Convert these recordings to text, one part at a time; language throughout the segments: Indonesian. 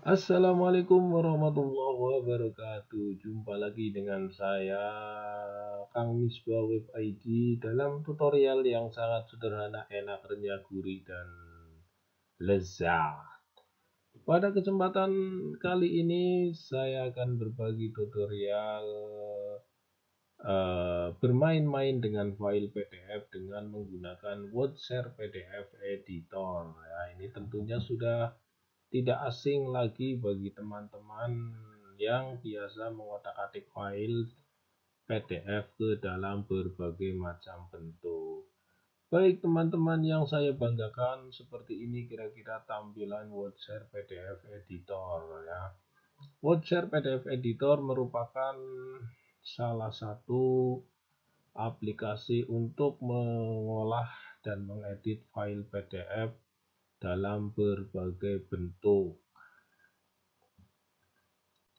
Assalamualaikum warahmatullahi wabarakatuh. Jumpa lagi dengan saya Kang Misbah Web ID dalam tutorial yang sangat sederhana, enak, renyah, gurih, dan lezat. Pada kesempatan kali ini saya akan berbagi tutorial bermain-main dengan file PDF dengan menggunakan WordShare PDF Editor. Ya, ini tentunya sudah tidak asing lagi bagi teman-teman yang biasa mengotak-atik file PDF ke dalam berbagai macam bentuk. Baik teman-teman yang saya banggakan, seperti ini kira-kira tampilan WordShare PDF Editor ya. WordShare PDF Editor merupakan salah satu aplikasi untuk mengolah dan mengedit file PDF dalam berbagai bentuk.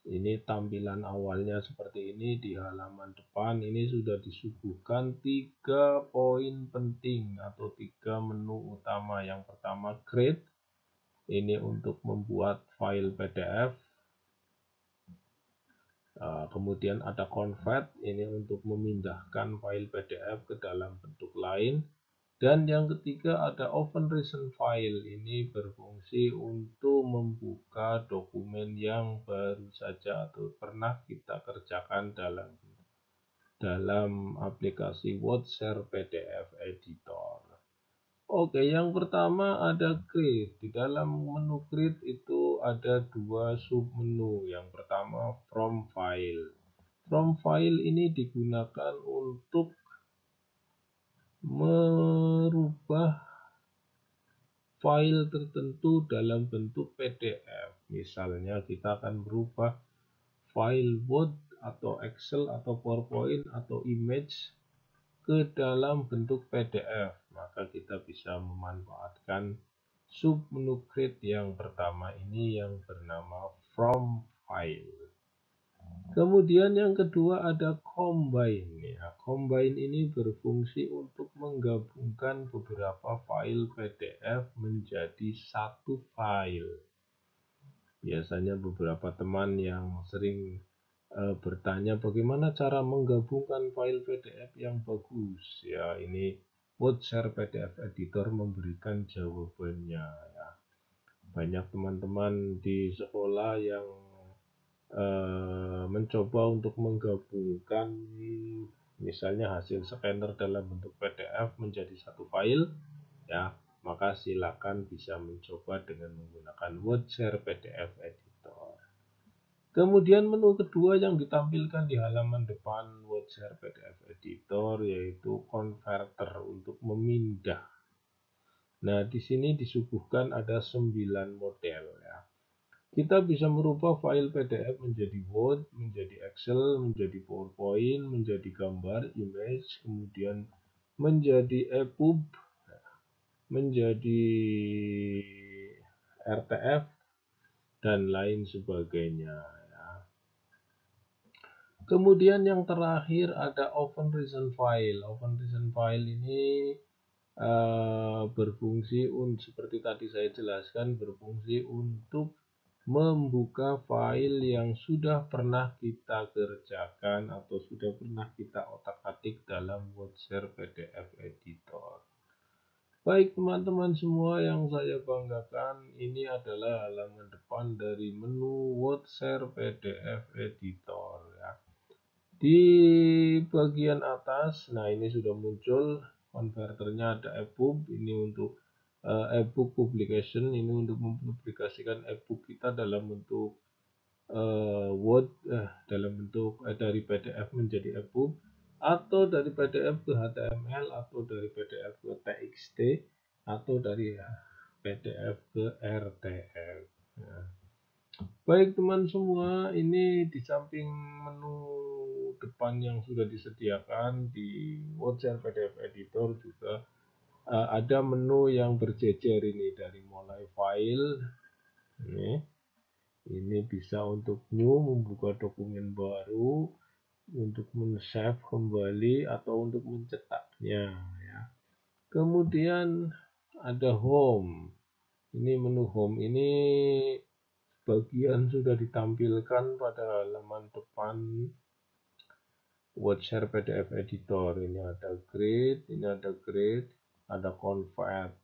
Ini tampilan awalnya seperti ini. Di halaman depan ini sudah disuguhkan 3 poin penting atau 3 menu utama. Yang pertama create, ini untuk membuat file PDF. Kemudian ada convert, ini untuk memindahkan file PDF ke dalam bentuk lain. Dan yang ketiga ada open recent file, ini berfungsi untuk membuka dokumen yang baru saja atau pernah kita kerjakan dalam aplikasi WordShare PDF Editor. Oke, yang pertama ada create. Di dalam menu create itu ada 2 submenu. Yang pertama from file. From file ini digunakan untuk merubah file tertentu dalam bentuk PDF. Misalnya kita akan merubah file Word atau Excel atau PowerPoint atau image ke dalam bentuk PDF. Maka kita bisa memanfaatkan submenu create yang pertama ini yang bernama from file. Kemudian yang kedua ada combine. Ya, combine ini berfungsi untuk menggabungkan beberapa file PDF menjadi satu file. Biasanya beberapa teman yang sering bertanya bagaimana cara menggabungkan file PDF yang bagus. Ya, ini WordShare PDF Editor memberikan jawabannya. Ya. Banyak teman-teman di sekolah yang mencoba untuk menggabungkan misalnya hasil scanner dalam bentuk PDF menjadi satu file, ya, maka silakan bisa mencoba dengan menggunakan WordShare PDF Editor. Kemudian menu kedua yang ditampilkan di halaman depan WordShare PDF Editor yaitu converter untuk memindah. Nah, di sini disuguhkan ada 9 model ya. Kita bisa merubah file PDF menjadi Word, menjadi Excel, menjadi PowerPoint, menjadi gambar, image, kemudian menjadi EPUB, menjadi RTF, dan lain sebagainya. Ya. Kemudian yang terakhir ada open recent file. Open recent file ini berfungsi seperti tadi saya jelaskan, berfungsi untuk membuka file yang sudah pernah kita kerjakan atau sudah pernah kita otak-atik dalam WordShare PDF Editor. Baik teman-teman semua yang saya banggakan, ini adalah halaman depan dari menu WordShare PDF Editor ya. Di bagian atas, nah ini sudah muncul konverternya, ada EPUB, ini untuk e-book publication, ini untuk mempublikasikan e-book kita dalam bentuk Word, dalam bentuk dari PDF menjadi e-book, atau dari PDF ke HTML, atau dari PDF ke TXT, atau dari PDF ke RTF. Nah. Baik teman semua, ini di samping menu depan yang sudah disediakan di WordShare PDF Editor juga ada menu yang berjejer ini dari mulai file, ini bisa untuk new, membuka dokumen baru, untuk men-save kembali atau untuk mencetaknya ya. Kemudian ada home. Ini menu home ini sebagian sudah ditampilkan pada halaman depan WordShare PDF Editor. Ini ada grid, ada convert.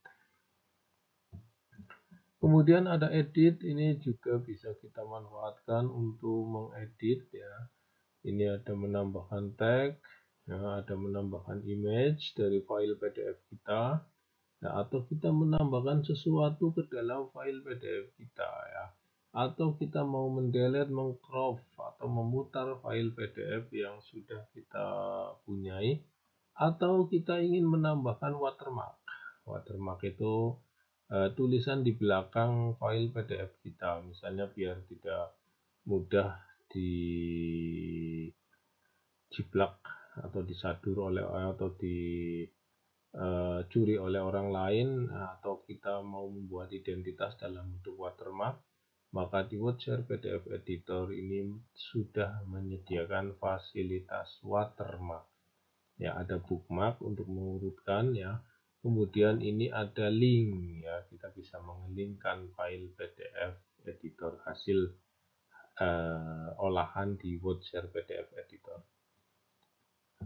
Kemudian ada edit, ini juga bisa kita manfaatkan untuk mengedit ya. Ini ada menambahkan tag, ya, ada menambahkan image dari file PDF kita, ya, atau kita menambahkan sesuatu ke dalam file PDF kita ya. Atau kita mau mendelete, mengcrop atau memutar file PDF yang sudah kita punyai, atau kita ingin menambahkan watermark. Watermark itu tulisan di belakang file PDF kita, misalnya biar tidak mudah dijiplak atau disadur oleh atau dicuri oleh orang lain, atau kita mau membuat identitas dalam bentuk watermark, maka di WordShare PDF Editor ini sudah menyediakan fasilitas watermark. Ya, ada bookmark untuk mengurutkan ya. Kemudian ini ada link ya, kita bisa mengelingkan file PDF editor hasil olahan di WordShare PDF Editor.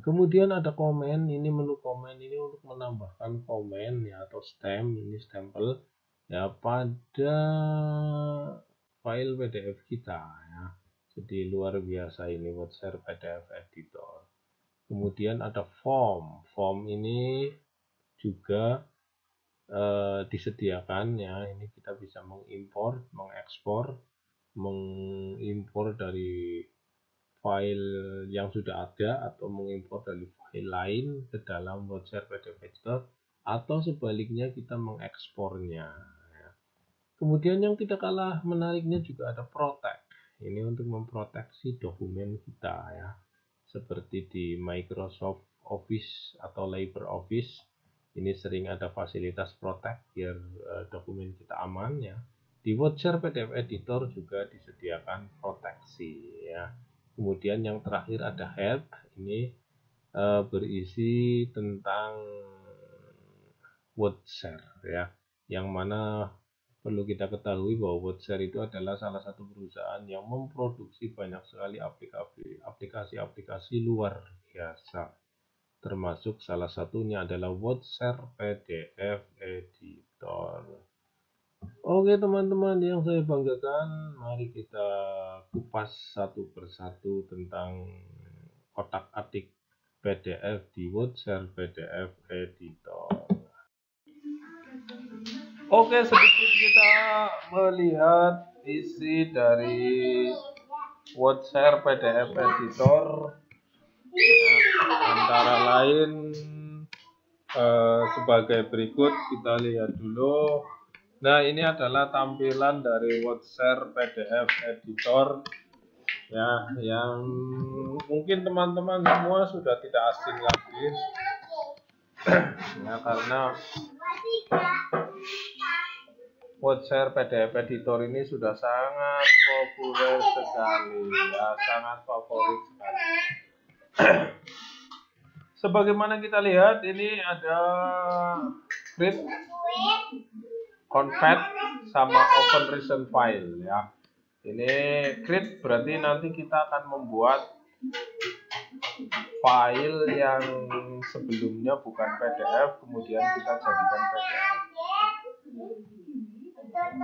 Kemudian ada komen, ini menu komen ini untuk menambahkan komen ya atau stamp, ini stempel ya pada file PDF kita ya. Jadi luar biasa ini WordShare PDF Editor. Kemudian ada form ini juga disediakan ya. Ini kita bisa mengimpor, mengimpor dari file yang sudah ada atau mengimpor dari file lain ke dalam WordShare PDF Editor, atau sebaliknya kita mengekspornya ya. Kemudian yang tidak kalah menariknya juga ada protect. Ini untuk memproteksi dokumen kita ya. Seperti di Microsoft Office atau LibreOffice, ini sering ada fasilitas protect biar dokumen kita aman ya. Di WordShare PDF Editor juga disediakan proteksi ya. Kemudian yang terakhir ada help, ini berisi tentang WordShare ya, yang mana perlu kita ketahui bahwa WordShare itu adalah salah satu perusahaan yang memproduksi banyak sekali aplikasi-aplikasi luar biasa. Termasuk salah satunya adalah WordShare PDF Editor. Oke teman-teman yang saya banggakan, mari kita kupas satu persatu tentang otak-atik PDF di WordShare PDF Editor. Oke, sedikit kita melihat isi dari WordShare PDF Editor ya, antara lain sebagai berikut. Kita lihat dulu. Nah, ini adalah tampilan dari WordShare PDF Editor ya, yang mungkin teman-teman semua sudah tidak asing lagi ya, karena WordShare PDF Editor ini sudah sangat populer sekali ya, sangat favorit sekali. Sebagaimana kita lihat, ini ada create, convert, sama open recent file ya. Ini create berarti nanti kita akan membuat file yang sebelumnya bukan PDF, kemudian kita jadikan PDF.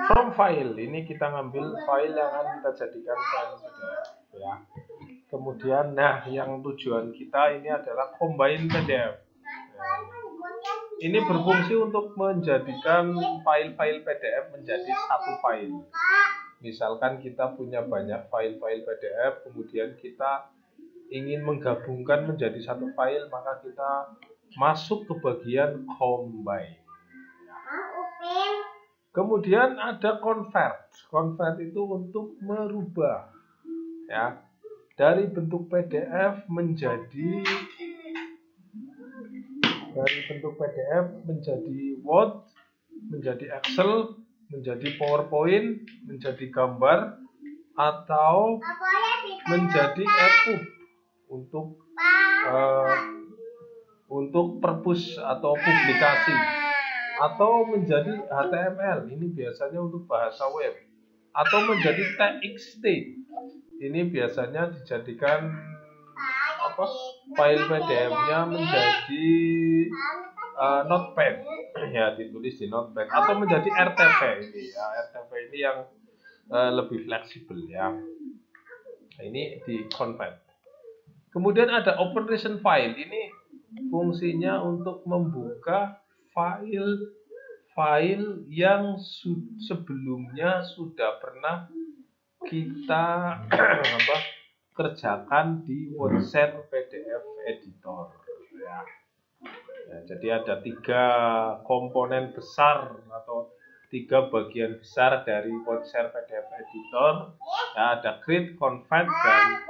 From file, ini kita ngambil file yang akan kita jadikan file PDF ya. Kemudian, nah yang tujuan kita ini adalah combine PDF. Nah, ini berfungsi untuk menjadikan file-file PDF menjadi satu file. Misalkan kita punya banyak file-file PDF, kemudian kita ingin menggabungkan menjadi satu file, maka kita masuk ke bagian combine. Kemudian ada convert. Convert itu untuk merubah ya, dari bentuk PDF menjadi Word, menjadi Excel, menjadi PowerPoint, menjadi gambar, atau menjadi EPUB untuk perpus atau publikasi, atau menjadi HTML, ini biasanya untuk bahasa web, atau menjadi txt. Ini biasanya dijadikan file PDF-nya menjadi notepad, ya ditulis di notepad, atau menjadi RTP ini ya. RTP ini yang lebih fleksibel ya. Ini di convert. Kemudian ada open recent file. Ini fungsinya untuk membuka file yang sebelumnya sudah pernah kita kerjakan di WordShare PDF Editor ya. Ya, jadi ada 3 komponen besar atau 3 bagian besar dari WordShare PDF Editor ya, ada create, convert, dan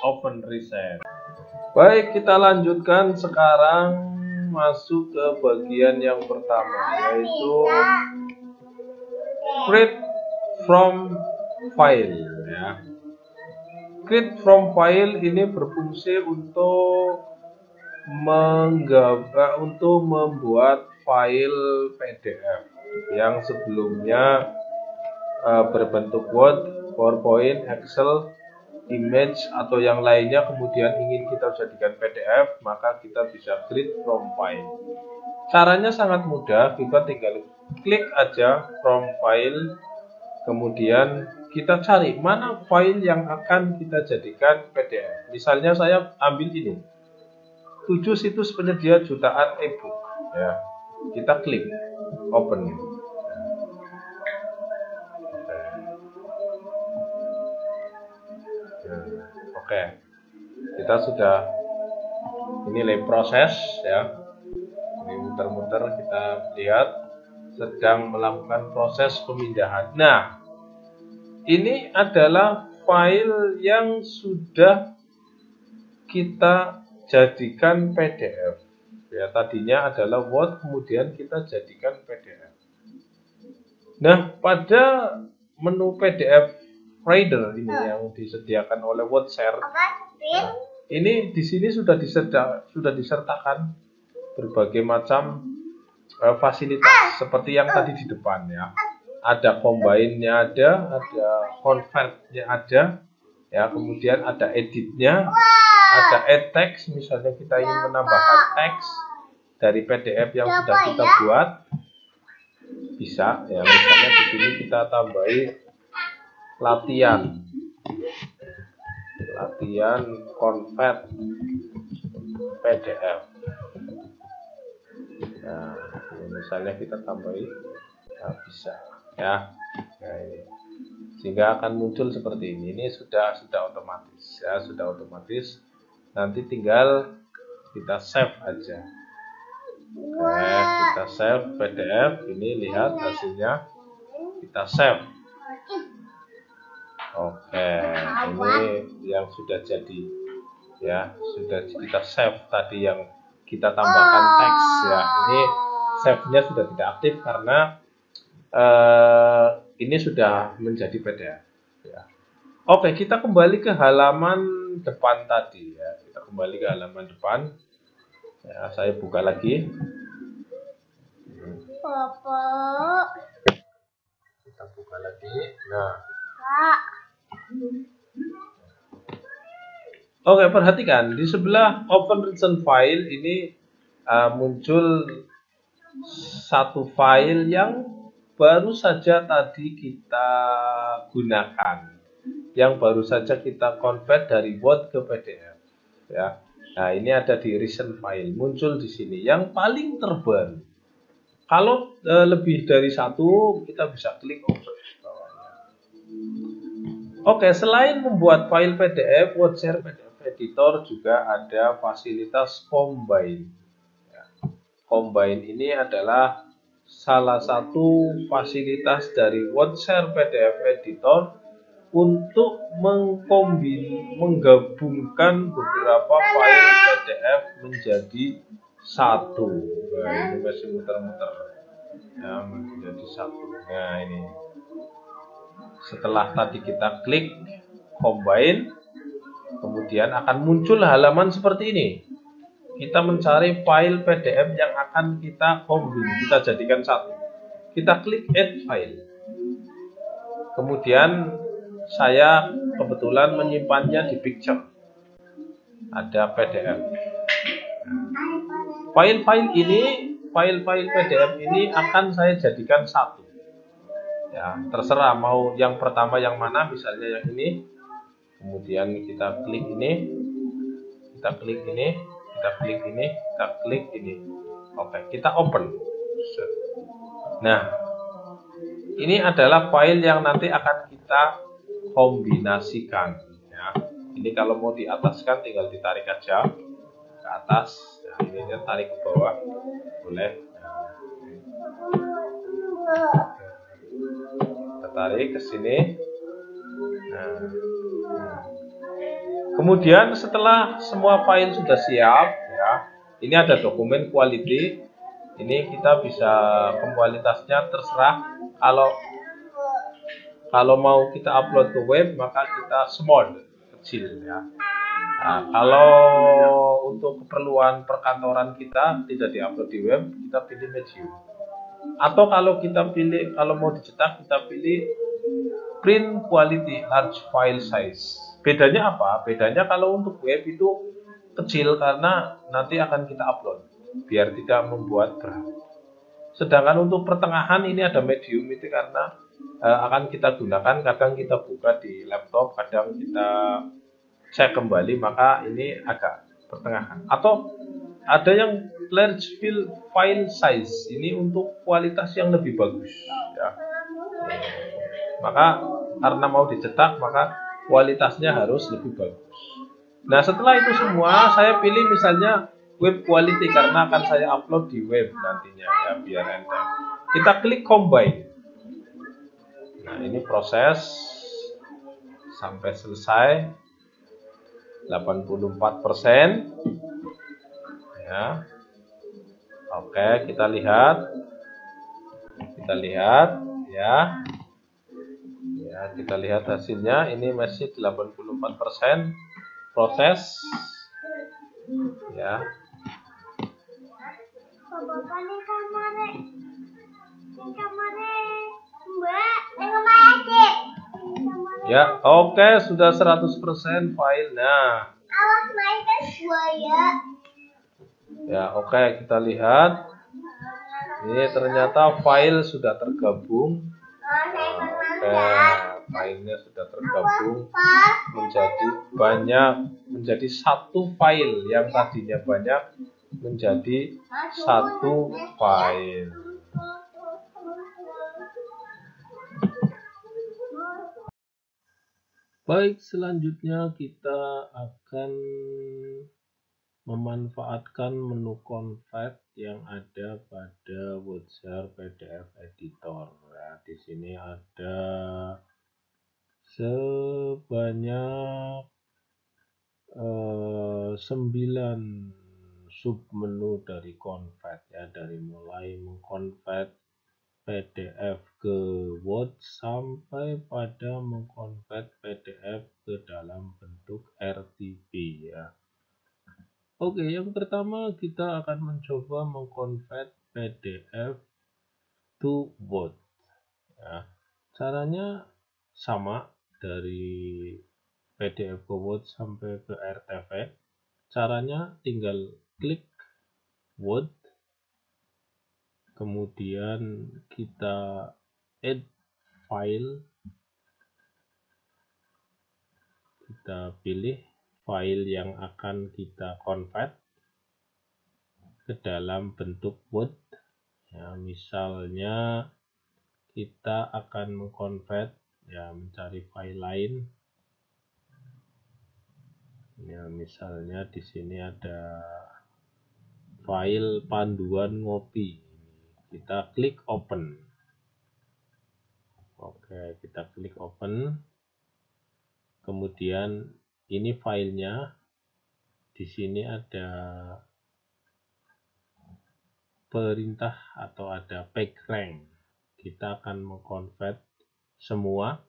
open recent. Baik, kita lanjutkan sekarang masuk ke bagian yang pertama, yaitu create from file ya. Create from file ini berfungsi untuk membuat file PDF yang sebelumnya berbentuk Word, PowerPoint, Excel, image atau yang lainnya, kemudian ingin kita jadikan PDF, maka kita bisa create from file. Caranya sangat mudah, kita tinggal klik aja from file, kemudian kita cari mana file yang akan kita jadikan PDF. Misalnya saya ambil ini, 7 situs penyedia jutaan e-book ya. Kita klik open. Oke, kita sudah ini proses ya. Ini muter-muter, kita lihat sedang melakukan proses pemindahan. Nah, ini adalah file yang sudah kita jadikan PDF. Ya, tadinya adalah Word, kemudian kita jadikan PDF. Nah, pada menu PDF Reader ini yang disediakan oleh WordShare. Nah, ini di sini sudah disertakan berbagai macam fasilitas seperti yang tadi di depan ya. Ada combine-nya ada convert-nya ada, ya, kemudian ada edit-nya, ada add text, misalnya kita ingin menambahkan teks dari PDF yang sudah kita buat, bisa ya. Misalnya di sini kita tambahi latihan convert PDF. Nah, misalnya kita tambahi, nah, bisa ya. Nah, ini sehingga akan muncul seperti ini. Ini sudah otomatis ya, sudah otomatis. Nanti tinggal kita save aja. Oke, kita save PDF. Ini lihat hasilnya. Kita save. Oke, ini yang sudah jadi ya, sudah kita save tadi yang kita tambahkan teks ya. Ini save-nya sudah tidak aktif karena ini sudah menjadi PDF ya. Oke, kita kembali ke halaman depan tadi ya. Kita kembali ke halaman depan. Ya, saya buka lagi. Kita buka lagi. Nah. Oke, perhatikan di sebelah open recent file ini muncul satu file yang baru saja tadi kita gunakan, yang baru saja kita convert dari Word ke PDF ya. Nah, ini ada di recent file, muncul di sini yang paling terbaru. Kalau lebih dari satu, kita bisa klik option. Oke, selain membuat file PDF, WordShare PDF Editor juga ada fasilitas Combine. Ya. Combine ini adalah salah satu fasilitas dari WordShare PDF Editor untuk menggabungkan beberapa file PDF menjadi satu. Nah, ini masih muter-muter. Ya, menjadi satu. Nah, ini. Setelah tadi kita klik combine, kemudian akan muncul halaman seperti ini. Kita mencari file PDF yang akan kita combine, kita jadikan satu. Kita klik add file. Kemudian saya kebetulan menyimpannya di picture, ada PDF. File-file PDF ini akan saya jadikan satu. Ya, terserah mau yang pertama yang mana, misalnya yang ini. Kemudian kita klik ini, kita klik ini, kita klik ini, kita klik ini. Oke, kita open. Nah, ini adalah file yang nanti akan kita kombinasikan. Ya, ini kalau mau diataskan tinggal ditarik aja ke atas. Nah, ini dia tarik ke bawah, boleh. Kita tarik ke sini. Nah, kemudian setelah semua file sudah siap, ya, ini ada dokumen quality. Ini kita bisa kualitasnya terserah. Kalau mau kita upload ke web, maka kita small, kecil, ya. Nah, kalau untuk keperluan perkantoran kita tidak diupload di web, kita pilih medium. Atau kalau mau dicetak, kita pilih print quality large file size. Bedanya apa? Bedanya kalau untuk web itu kecil karena nanti akan kita upload biar tidak membuat berat. Sedangkan untuk pertengahan ini ada medium, itu karena akan kita gunakan, kadang kita buka di laptop, kadang kita cek kembali, maka ini agak pertengahan. Atau ada yang large file size, ini untuk kualitas yang lebih bagus, ya. Maka karena mau dicetak, maka kualitasnya harus lebih bagus. Nah, setelah itu semua saya pilih misalnya web quality karena akan saya upload di web nantinya, ya, biar enteng. Kita klik combine. Nah, ini proses sampai selesai 84%. Ya. Oke, kita lihat ya. Ya, kita lihat hasilnya, ini masih 84% proses, ya. Ya, oke, sudah 100% file. Nah, ya, oke, kita lihat. Ini ternyata file sudah tergabung. Oke, filenya sudah tergabung menjadi satu file. Yang tadinya banyak menjadi satu file. Baik, selanjutnya kita akan memanfaatkan menu convert yang ada pada Wozar PDF Editor. Nah, di sini ada sebanyak 9 submenu dari convert, ya, dari mulai mengconvert PDF ke Word sampai pada mengkonvert PDF ke dalam bentuk RTP, ya. Oke, yang pertama kita akan mencoba mengkonvert PDF to Word, ya. Caranya sama dari PDF ke Word sampai ke RTP. Caranya tinggal klik Word, kemudian kita add file, kita pilih file yang akan kita convert ke dalam bentuk Word, ya. Misalnya kita akan mengconvert, ya, mencari file lain, ya. Misalnya di sini ada file panduan ngopi, kita klik open. Oke, kita klik open. Kemudian ini filenya, di sini ada perintah atau ada PageRank. Kita akan mengconvert semua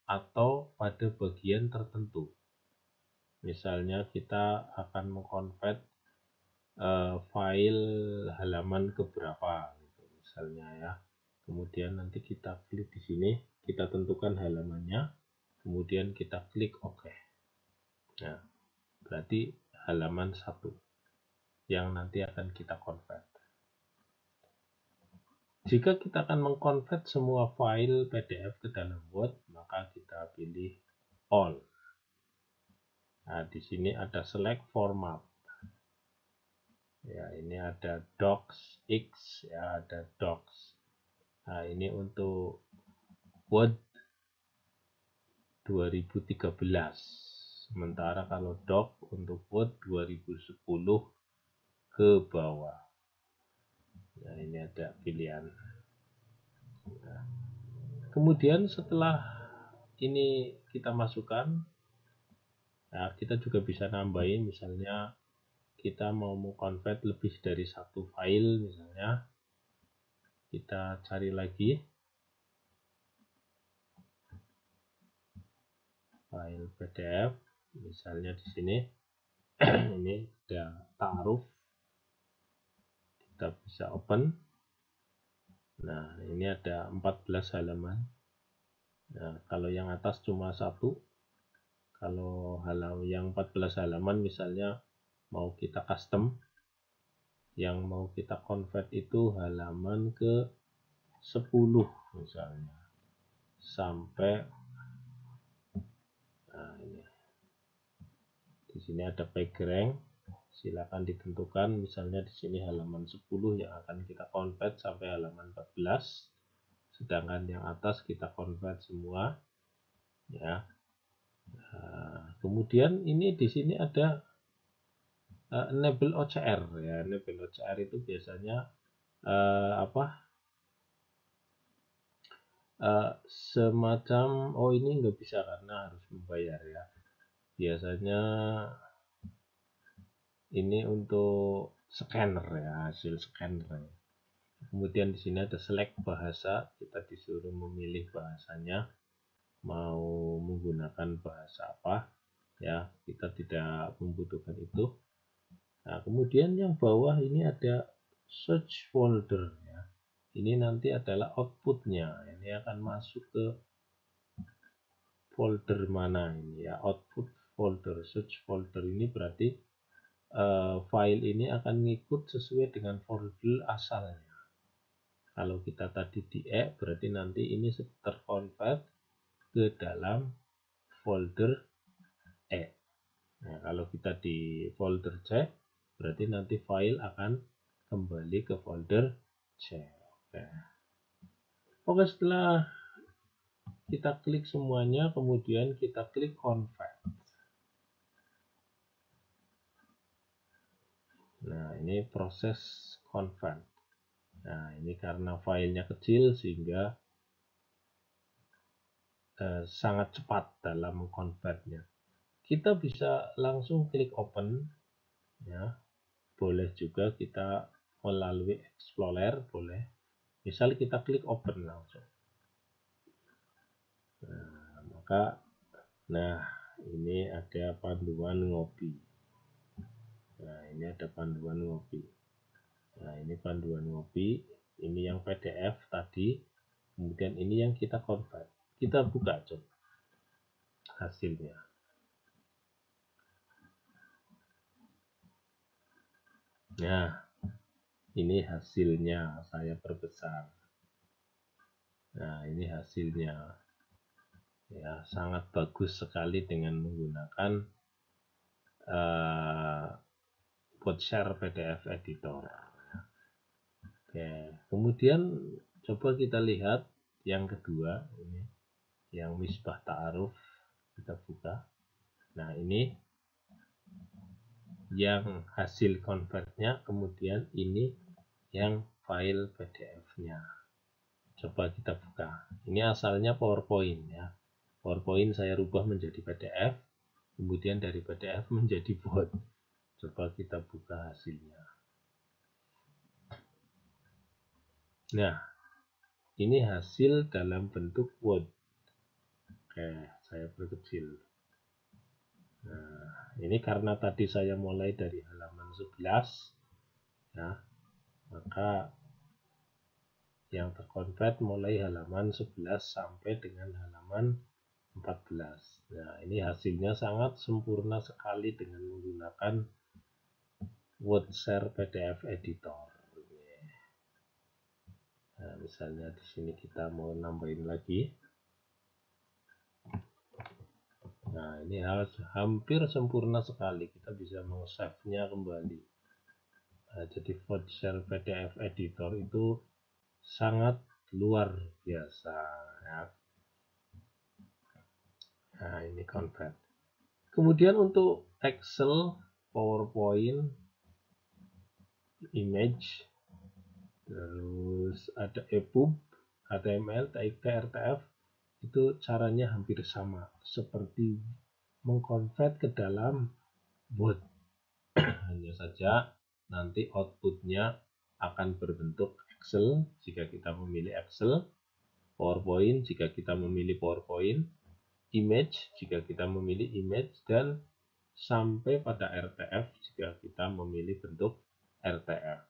atau pada bagian tertentu. Misalnya kita akan mengconvert file halaman keberapa, gitu, misalnya, ya. Kemudian nanti kita klik di sini, kita tentukan halamannya, kemudian kita klik OK. Nah, berarti halaman 1 yang nanti akan kita convert. Jika kita akan mengkonvert semua file PDF ke dalam Word, maka kita pilih All. Nah, di sini ada Select Format. Ya, ini ada Docs X, ya ada Docs. Nah, ini untuk Word 2013. Sementara kalau Doc untuk Word 2010 ke bawah. Nah, ini ada pilihan. Nah, kemudian setelah ini kita masukkan, nah kita juga bisa nambahin, misalnya kita mau mengkonvert lebih dari satu file, misalnya kita cari lagi file PDF, misalnya di sini ini ada ta'aruf, kita bisa open. Nah, ini ada 14 halaman. Nah, kalau yang atas cuma satu, kalau yang 14 halaman misalnya mau kita custom, yang mau kita convert itu halaman ke 10 misalnya, sampai nah ini di sini ada background, silakan ditentukan, misalnya di sini halaman 10 yang akan kita convert sampai halaman 14, sedangkan yang atas kita convert semua, ya. Nah, kemudian ini di sini ada enable OCR, ya. Enable OCR itu biasanya semacam ini nggak bisa karena harus membayar, ya. Biasanya ini untuk scanner, ya, hasil scanner, ya. Kemudian di sini ada select bahasa, kita disuruh memilih bahasanya, mau menggunakan bahasa apa, ya, kita tidak membutuhkan itu. Nah, kemudian yang bawah ini ada search folder, ya. Ini nanti adalah outputnya, ini akan masuk ke folder mana ini, ya, output folder. Search folder ini berarti file ini akan ngikut sesuai dengan folder asalnya. Kalau kita tadi di E, berarti nanti ini terconvert ke dalam folder E. Nah, kalau kita di folder C, berarti nanti file akan kembali ke folder C. Oke, setelah kita klik semuanya, kemudian kita klik convert. Nah, ini proses convert. Nah, ini karena filenya kecil sehingga sangat cepat dalam mengkonvertnya. Kita bisa langsung klik open, ya. Boleh juga kita melalui Explorer, boleh. Misal kita klik open langsung. Nah, ini ada panduan ngopi. Nah, ini ada panduan ngopi. Nah, ini panduan ngopi. Ini yang PDF tadi. Kemudian ini yang kita convert. Kita buka coba hasilnya. Nah, ini hasilnya, saya perbesar. Nah, ini hasilnya. Ya, sangat bagus sekali dengan menggunakan Bootshare PDF Editor. Oke, kemudian coba kita lihat yang kedua, ini yang Misbah Ta'aruf, kita buka. Nah, ini yang hasil convertnya, kemudian ini yang file PDF-nya. Coba kita buka. Ini asalnya PowerPoint, ya. PowerPoint saya rubah menjadi PDF, kemudian dari PDF menjadi Word. Coba kita buka hasilnya. Nah, ini hasil dalam bentuk Word. Oke, saya perkecil. Nah, ini karena tadi saya mulai dari halaman 11, ya, maka yang terkonvert mulai halaman 11 sampai dengan halaman 14. Nah, ini hasilnya sangat sempurna sekali dengan menggunakan WordShare PDF Editor. Nah, misalnya di sini kita mau nambahin lagi. Nah, ini hampir sempurna sekali. Kita bisa meng-save-nya kembali. Nah, jadi WordShare PDF Editor itu sangat luar biasa ya. Nah, ini convert. Kemudian untuk Excel, PowerPoint, image, terus ada EPUB, HTML, TXT, itu caranya hampir sama seperti mengkonvert ke dalam Word. Hanya saja nanti outputnya akan berbentuk Excel jika kita memilih Excel, PowerPoint jika kita memilih PowerPoint, image jika kita memilih image, dan sampai pada RTF jika kita memilih bentuk RTF.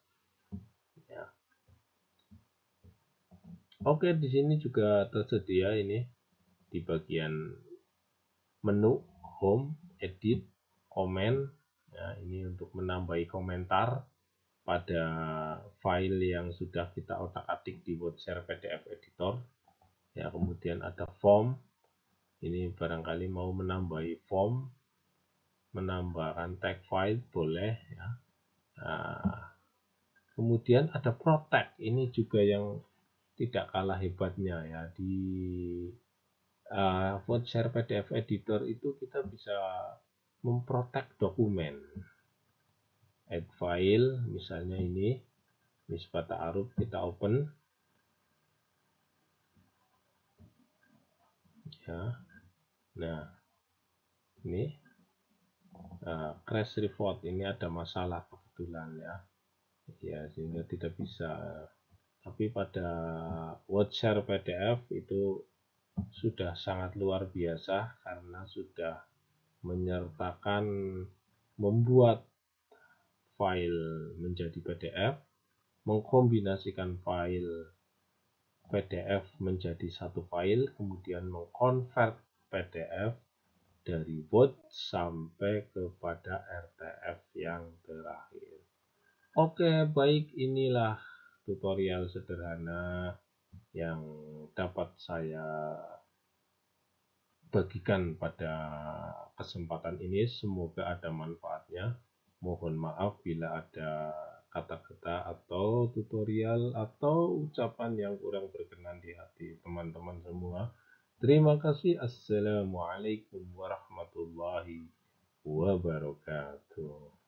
Ya. Oke, di sini juga tersedia ini di bagian menu Home, Edit, Comment. Ya, ini untuk menambahi komentar pada file yang sudah kita otak-atik di WordShare PDF Editor. Ya, kemudian ada form. Ini barangkali mau menambahi form, menambahkan tag file boleh ya. Nah, kemudian ada protect. Ini juga yang tidak kalah hebatnya ya. Di WordShare PDF Editor itu kita bisa memprotek dokumen. Add file, misalnya ini Misbah Ta'aruf, kita open ya. Nah, ini crash report, ini ada masalah kebetulan ya. Ya, sehingga tidak bisa. Tapi pada WordShare PDF itu sudah sangat luar biasa karena sudah menyertakan membuat file menjadi PDF, mengkombinasikan file PDF menjadi satu file, kemudian mengkonvert PDF dari Word sampai kepada RTF yang terakhir. Oke, baik, inilah tutorial sederhana yang dapat saya bagikan pada kesempatan ini. Semoga ada manfaatnya. Mohon maaf bila ada kata-kata atau tutorial atau ucapan yang kurang berkenan di hati teman-teman semua. Terima kasih. Assalamualaikum warahmatullahi wabarakatuh.